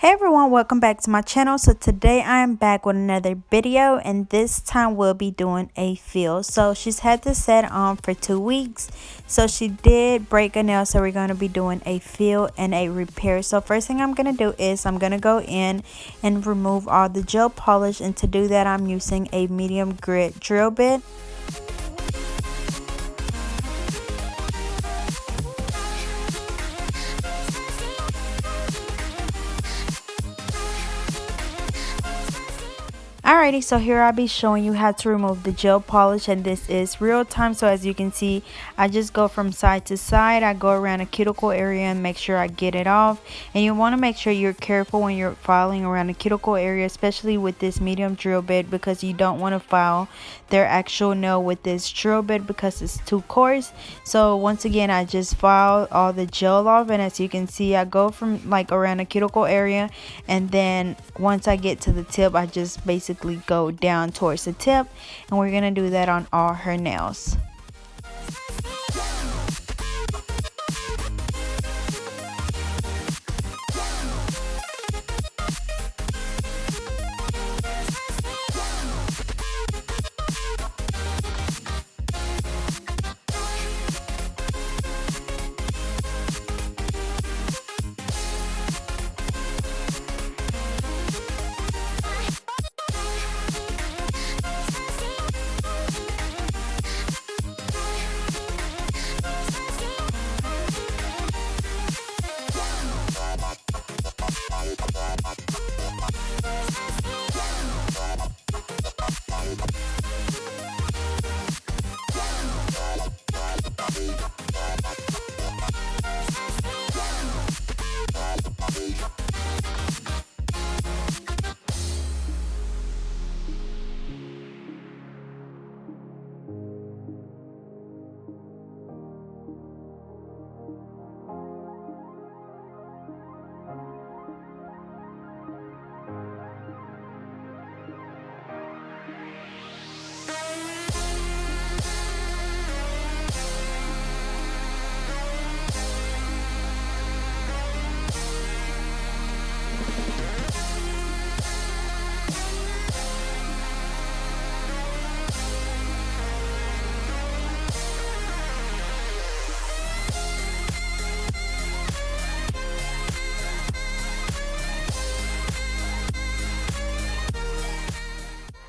Hey everyone, welcome back to my channel. So today I am back with another video, and this time we'll be doing a fill. So she's had this set on for 2 weeks, so she did break a nail, so we're going to be doing a fill and a repair. So first thing I'm going to do is I'm going to go in and remove all the gel polish, and to do that I'm using a medium grit drill bit. Alrighty, so here I'll be showing you how to remove the gel polish, and this is real time. So as you can see, I just go from side to side. I go around a cuticle area and make sure I get it off. And you want to make sure you're careful when you're filing around the cuticle area, especially with this medium drill bit, because you don't want to file their actual nail with this drill bit because it's too coarse. So once again, I just file all the gel off, and as you can see, I go from like around the cuticle area, and then once I get to the tip, I just basically go down towards the tip, and we're gonna do that on all her nails.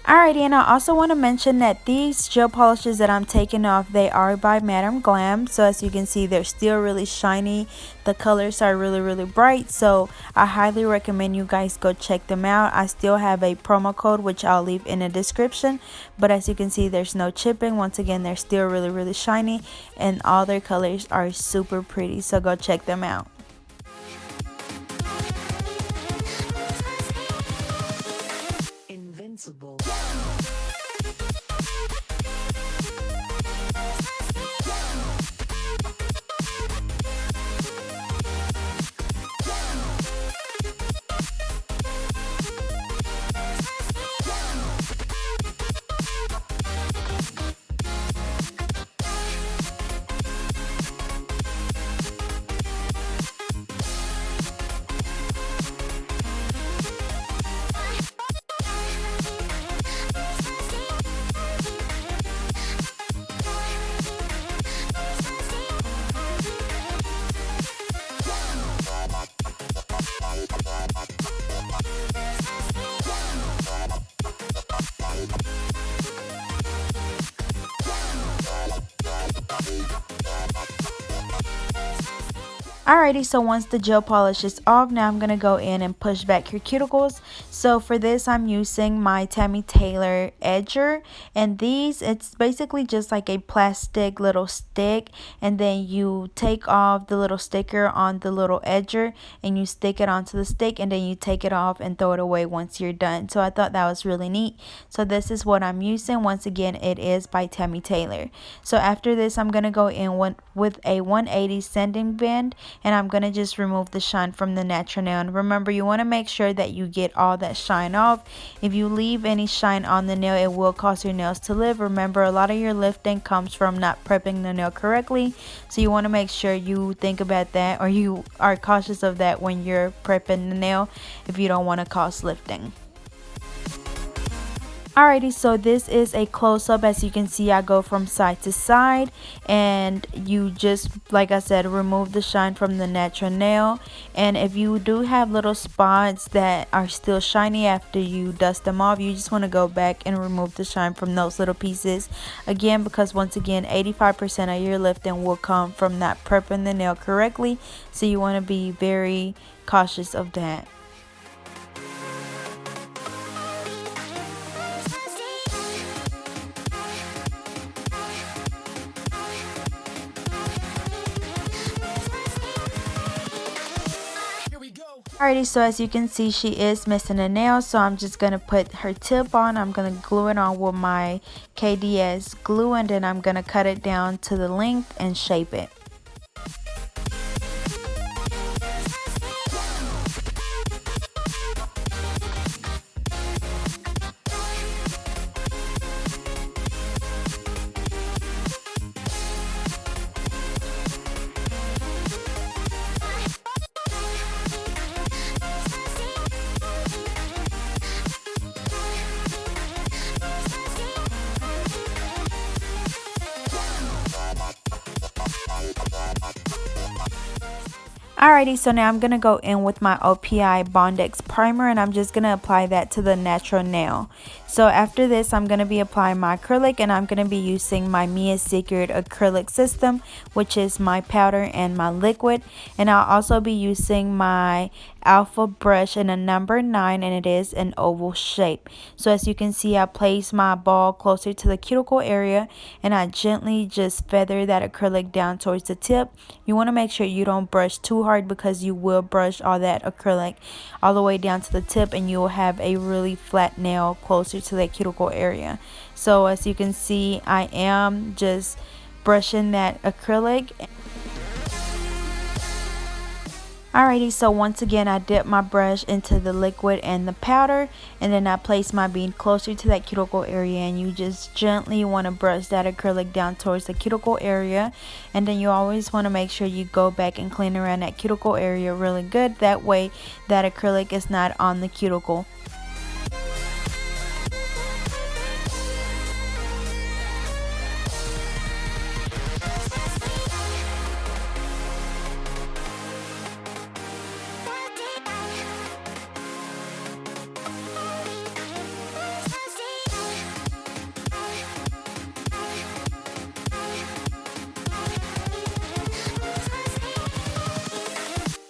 Alrighty, and I also want to mention that these gel polishes that I'm taking off, they are by GLAM. So as you can see, they're still really shiny. The colors are really bright, so I highly recommend you guys go check them out. I still have a promo code which I'll leave in the description, but as you can see, there's no chipping. Once again, they're still really shiny, and all their colors are super pretty, so go check them out. Invincible. Alrighty, so once the gel polish is off, now I'm going to go in and push back your cuticles. So for this, I'm using my Tammy Taylor edger, and these, it's basically just like a plastic little stick, and then you take off the little sticker on the little edger and you stick it onto the stick, and then you take it off and throw it away once you're done. So I thought that was really neat. So this is what I'm using. Once again, it is by Tammy Taylor. So after this, I'm going to go in with a 180 sanding band, and I'm going to just remove the shine from the natural nail. And remember, you want to make sure that you get all that shine off. If you leave any shine on the nail, it will cause your nails to lift. Remember, a lot of your lifting comes from not prepping the nail correctly, so you want to make sure you think about that, or you are cautious of that when you're prepping the nail if you don't want to cause lifting. Alrighty, so this is a close-up. As you can see, I go from side to side, and you just, like I said, remove the shine from the natural nail. And if you do have little spots that are still shiny after you dust them off, you just want to go back and remove the shine from those little pieces. Again, because once again, 85% of your lifting will come from not prepping the nail correctly, so you want to be very cautious of that. Alrighty, so as you can see, she is missing a nail, so I'm just going to put her tip on. I'm going to glue it on with my KDS glue, and then I'm going to cut it down to the length and shape it. Alrighty, so now I'm going to go in with my OPI BONDEX primer, and I'm just going to apply that to the natural nail. So after this, I'm going to be applying my acrylic, and I'm going to be using my Mia Secret acrylic system, which is my powder and my liquid. And I'll also be using my alpha brush in a number 9, and it is an oval shape. So as you can see, I place my ball closer to the cuticle area, and I gently just feather that acrylic down towards the tip. You want to make sure you don't brush too hard, because you will brush all that acrylic all the way down to the tip, and you will have a really flat nail closer to that cuticle area. So as you can see, I am just brushing that acrylic. Alrighty, so once again, I dip my brush into the liquid and the powder, and then I place my bead closer to that cuticle area, and you just gently want to brush that acrylic down towards the cuticle area. And then you always want to make sure you go back and clean around that cuticle area really good. That way that acrylic is not on the cuticle.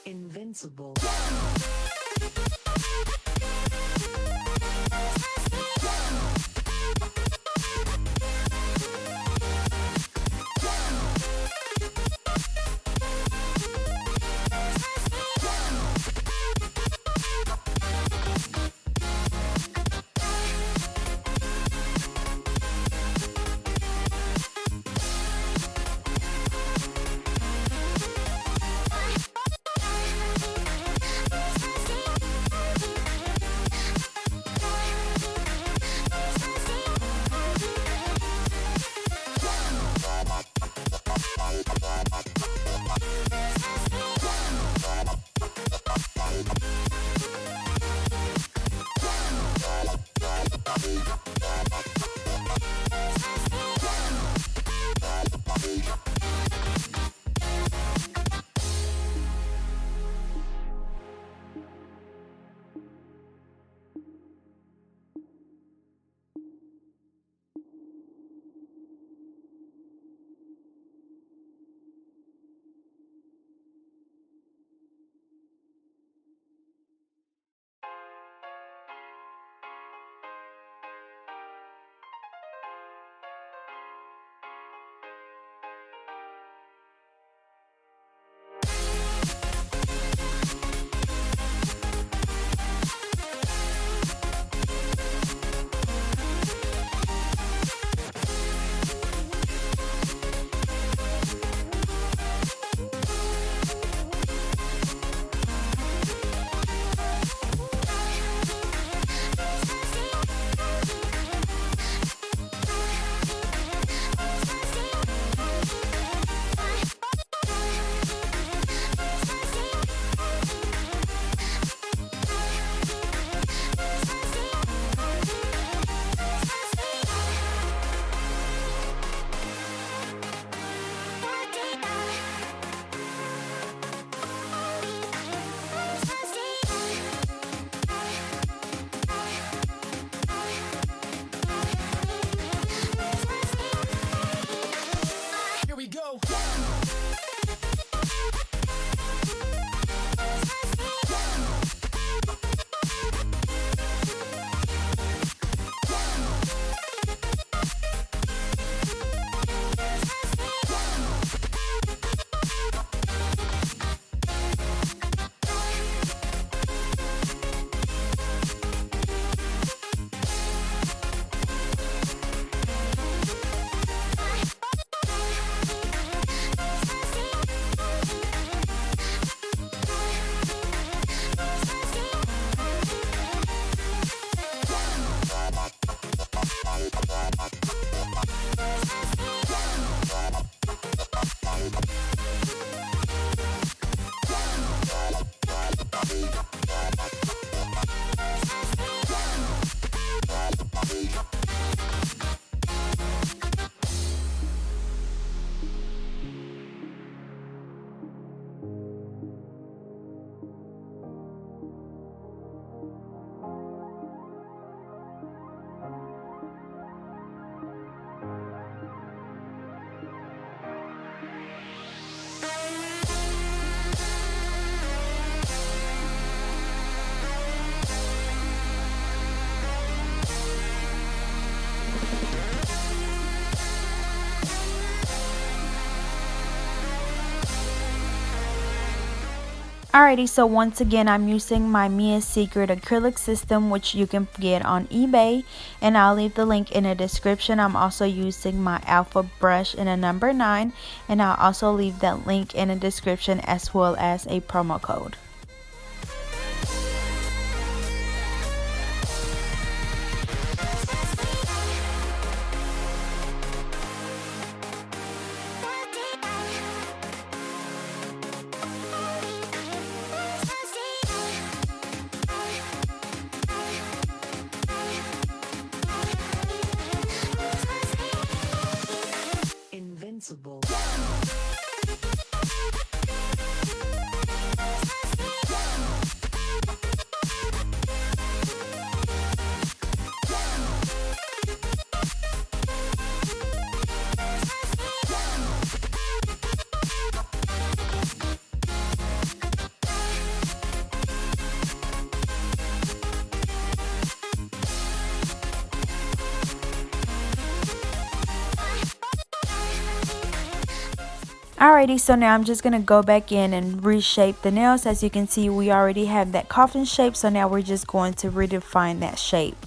Invincible. Alrighty, so once again, I'm using my Mia's Secret acrylic system, which you can get on eBay, and I'll leave the link in the description. I'm also using my alpha brush in a number 9, and I'll also leave that link in the description as well as a promo code. Invincible. Alrighty, so now I'm just going to go back in and reshape the nails. As you can see, we already have that coffin shape, so now we're just going to redefine that shape.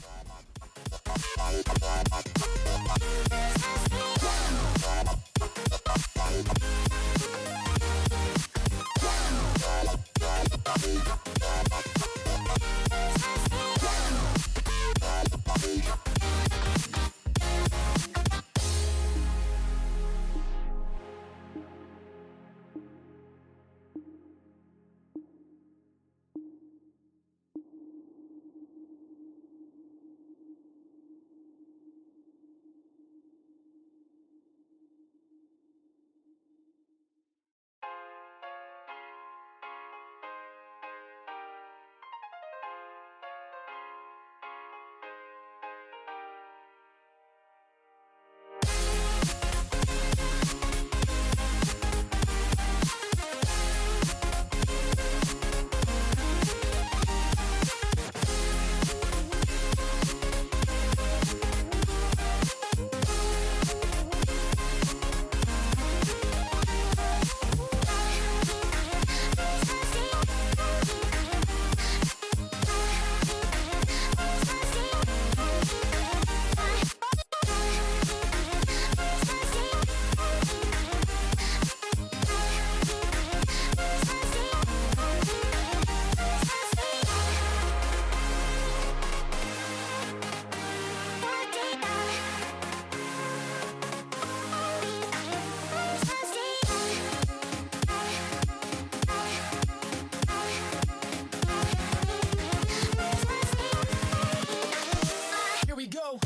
Here we go.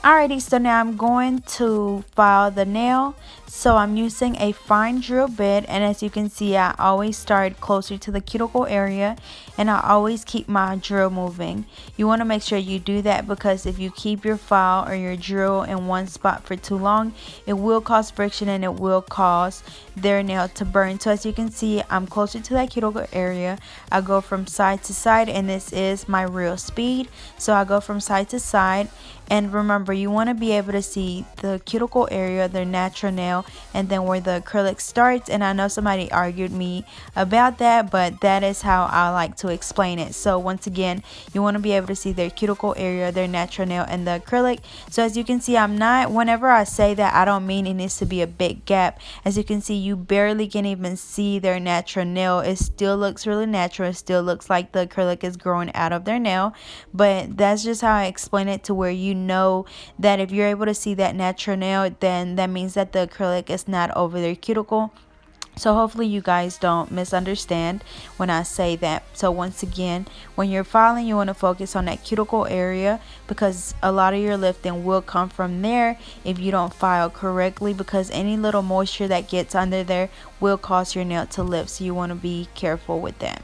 Alrighty, so now I'm going to file the nail. So I'm using a fine drill bit, and as you can see, I always start closer to the cuticle area, and I always keep my drill moving. You want to make sure you do that, because if you keep your file or your drill in one spot for too long, it will cause friction and it will cause their nail to burn. So as you can see, I'm closer to that cuticle area. I go from side to side, and this is my real speed. So I go from side to side. And remember, you want to be able to see the cuticle area, their natural nail, and then where the acrylic starts. And I know somebody argued me about that, but that is how I like to explain it. So once again, you want to be able to see their cuticle area, their natural nail, and the acrylic. So as you can see, whenever I say that, I don't mean it needs to be a big gap. As you can see, you barely can even see their natural nail. It still looks really natural. It still looks like the acrylic is growing out of their nail. But that's just how I explain it, to where you know that if you're able to see that natural nail, then that means that the acrylic is not over their cuticle. So hopefully you guys don't misunderstand when I say that. So once again, when you're filing, you want to focus on that cuticle area, because a lot of your lifting will come from there if you don't file correctly, because any little moisture that gets under there will cause your nail to lift. So you want to be careful with that.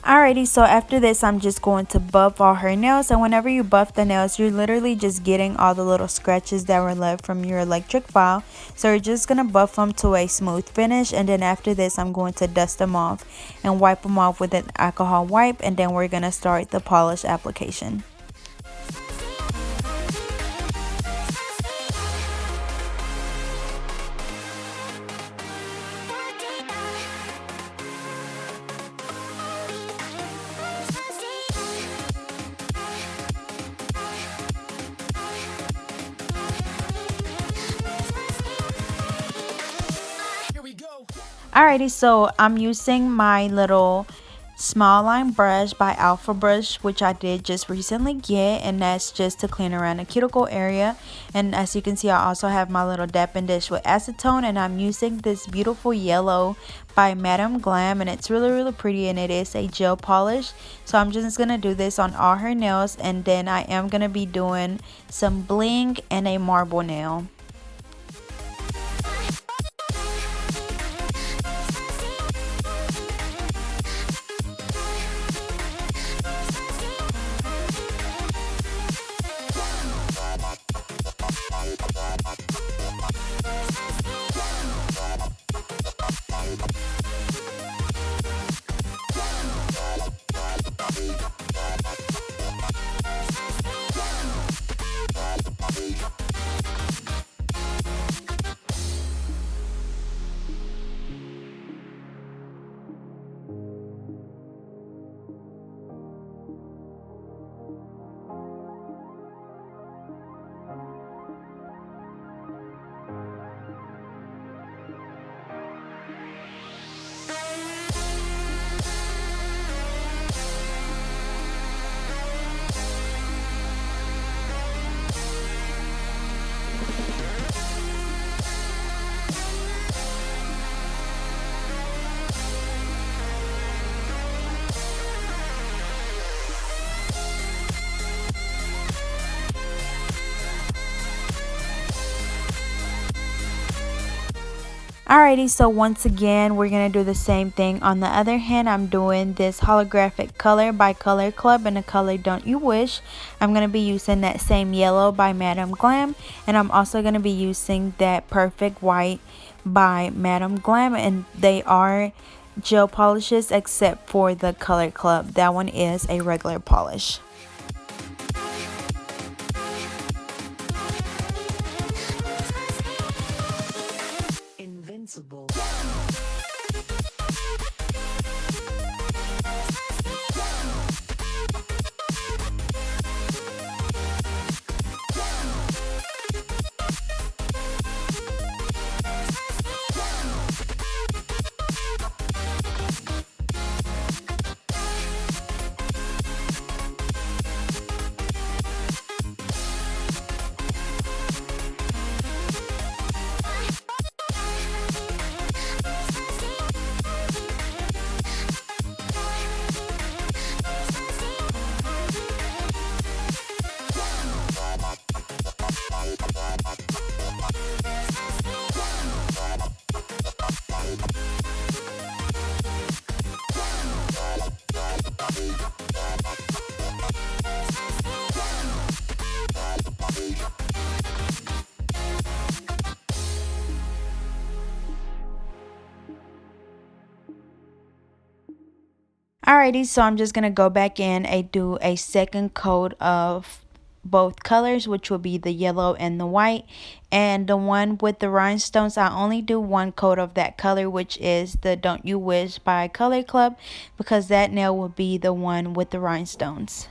Alrighty, so after this, I'm just going to buff all her nails. And whenever you buff the nails, you're literally just getting all the little scratches that were left from your electric file. So you're just going to buff them to a smooth finish. And then after this, I'm going to dust them off and wipe them off with an alcohol wipe. And then we're going to start the polish application. Alrighty, so I'm using my little small line brush by Alpha Brush, which I did just recently get, and that's just to clean around the cuticle area. And as you can see, I also have my little dapping dish with acetone, and I'm using this beautiful yellow by Madame Glam, and it's really pretty, and it is a gel polish. So I'm just gonna do this on all her nails, and then I am gonna be doing some bling and a marble nail. Alrighty, so once again, we're going to do the same thing. On the other hand, I'm doing this holographic color by Color Club in the color Don't You Wish. I'm going to be using that same yellow by Madame Glam. And I'm also going to be using that Perfect White by Madame Glam. And they are gel polishes except for the Color Club. That one is a regular polish. Invincible. Alrighty, so I'm just going to go back in and do a second coat of both colors, which will be the yellow and the white. And the one with the rhinestones, I only do one coat of that color, which is the Don't You Wish by Color Club, because that nail will be the one with the rhinestones.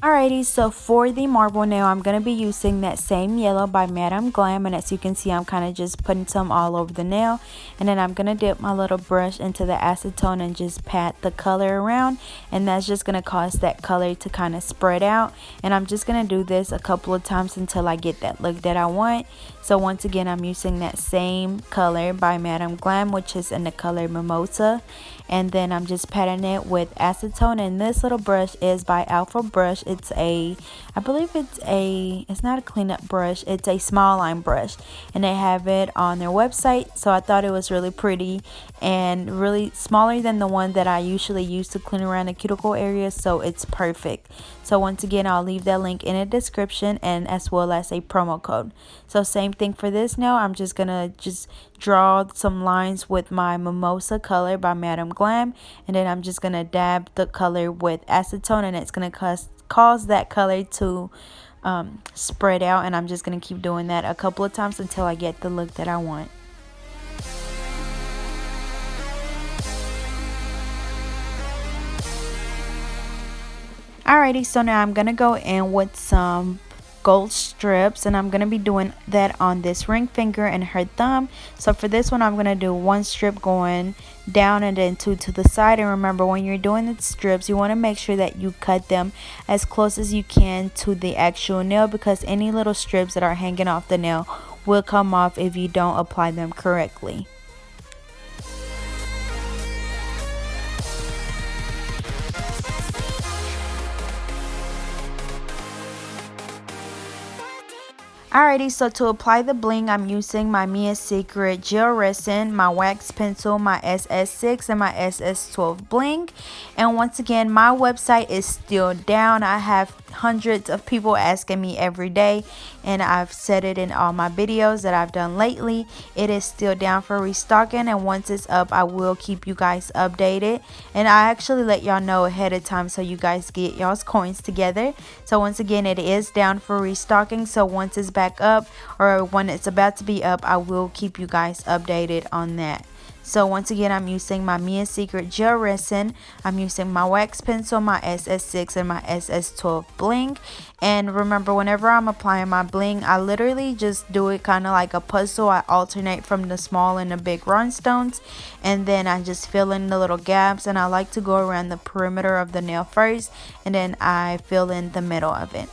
Alrighty, so for the marble nail, I'm going to be using that same yellow by Madame Glam, and as you can see, I'm kind of just putting some all over the nail, and then I'm going to dip my little brush into the acetone and just pat the color around, and that's just going to cause that color to kind of spread out, and I'm just going to do this a couple of times until I get that look that I want. So once again, I'm using that same color by Madame Glam, which is in the color Mimosa, and then I'm just patting it with acetone, and this little brush is by Alpha Brush. It's a, I believe it's not a cleanup brush, it's a small line brush, and they have it on their website, so I thought it was really pretty and really smaller than the one that I usually use to clean around the cuticle area, so it's perfect. So once again, I'll leave that link in the description, and as well as a promo code. So same thing for this nail. I'm just gonna draw some lines with my Mimosa color by Madame Glam, and then I'm just gonna dab the color with acetone, and it's gonna cause that color to spread out, and I'm just gonna keep doing that a couple of times until I get the look that I want. Alrighty, so now I'm gonna go in with some gold strips, and I'm gonna be doing that on this ring finger and her thumb. So for this one, I'm gonna do one strip going down and then two to the side. And remember, when you're doing the strips, you want to make sure that you cut them as close as you can to the actual nail, because any little strips that are hanging off the nail will come off if you don't apply them correctly. Alrighty, so to apply the bling, I'm using my Mia Secret gel resin, my wax pencil, my SS6, and my SS12 bling. And once again, my website is still down. I have hundreds of people asking me every day, and I've said it in all my videos that I've done lately. It is still down for restocking, and once it's up, I will keep you guys updated. And I actually let y'all know ahead of time so you guys get y'all's coins together. So once again, it is down for restocking, so once it's back up, or when it's about to be up, I will keep you guys updated on that. So once again, I'm using my Mia Secret gel resin, I'm using my wax pencil, my SS6, and my SS12 bling. And remember, whenever I'm applying my bling, I literally just do it kind of like a puzzle. I alternate from the small and the big rhinestones, and then I just fill in the little gaps, and I like to go around the perimeter of the nail first, and then I fill in the middle of it.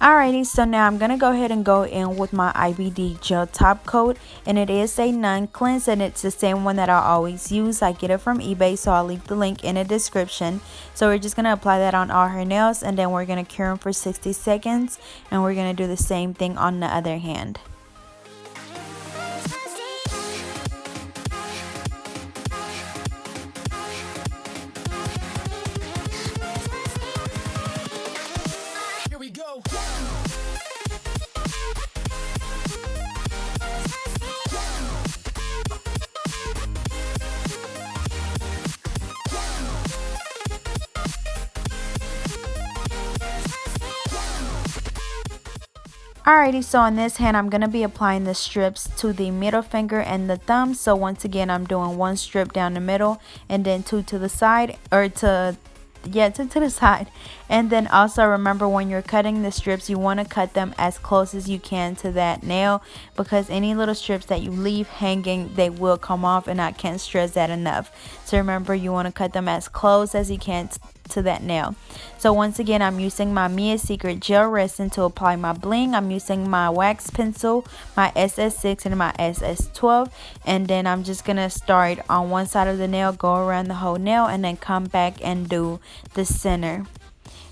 Alrighty, so now I'm gonna go ahead and go in with my IBD gel top coat, and it is a non-cleanse, and it's the same one that I always use. I get it from eBay, so I'll leave the link in the description. So we're just gonna apply that on all her nails, and then we're gonna cure them for 60 seconds, and we're gonna do the same thing on the other hand. Here we go. Alrighty, so on this hand, I'm going to be applying the strips to the middle finger and the thumb. So once again, I'm doing one strip down the middle and then two to the side, or to to the side. And then also remember, when you're cutting the strips, you want to cut them as close as you can to that nail, because any little strips that you leave hanging, they will come off, and I can't stress that enough. So remember, you want to cut them as close as you can to that nail. So once again, I'm using my Mia Secret gel resin to apply my bling. I'm using my wax pencil, my SS6 and my SS12, and then I'm just gonna start on one side of the nail, go around the whole nail, and then come back and do the center.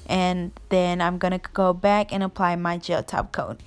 And then I'm gonna go back and apply my gel top coat.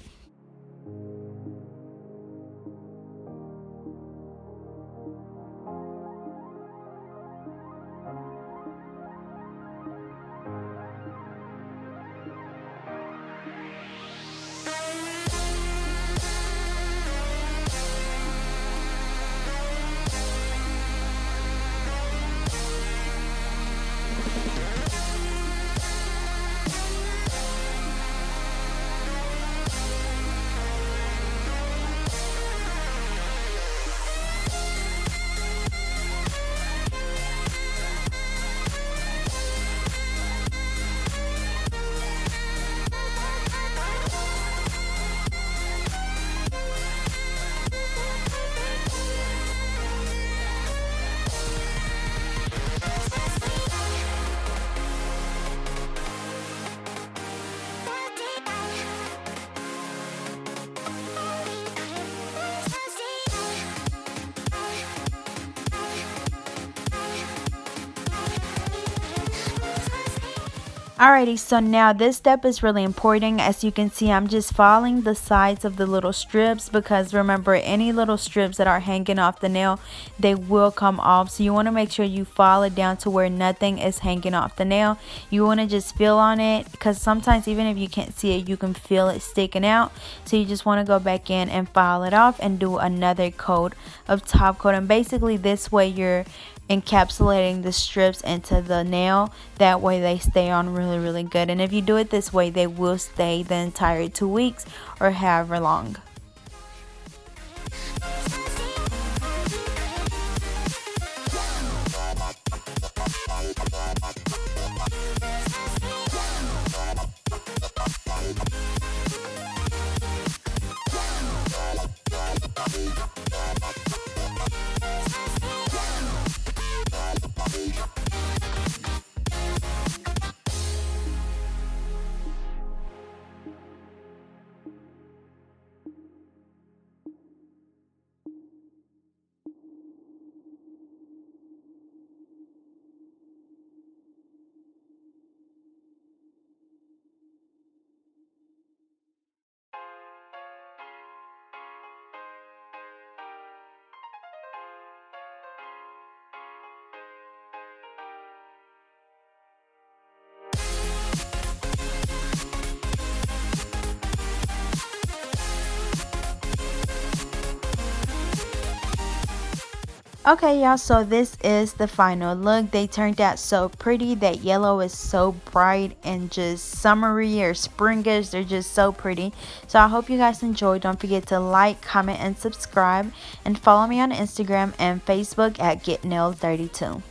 Alrighty, so now this step is really important. As you can see, I'm just following the sides of the little strips, because remember, any little strips that are hanging off the nail, they will come off. So you want to make sure you follow it down to where nothing is hanging off the nail. You want to just feel on it, because sometimes even if you can't see it, you can feel it sticking out. So you just want to go back in and file it off and do another coat of top coat. And basically this way you're encapsulating the strips into the nail. That way they stay on really good, and if you do it this way, they will stay the entire 2 weeks or however long. Okay, y'all, so this is the final look. They turned out so pretty. That yellow is so bright and just summery or springish. They're just so pretty. So I hope you guys enjoyed. Don't forget to like, comment, and subscribe, and follow me on Instagram and Facebook at GetNailed32.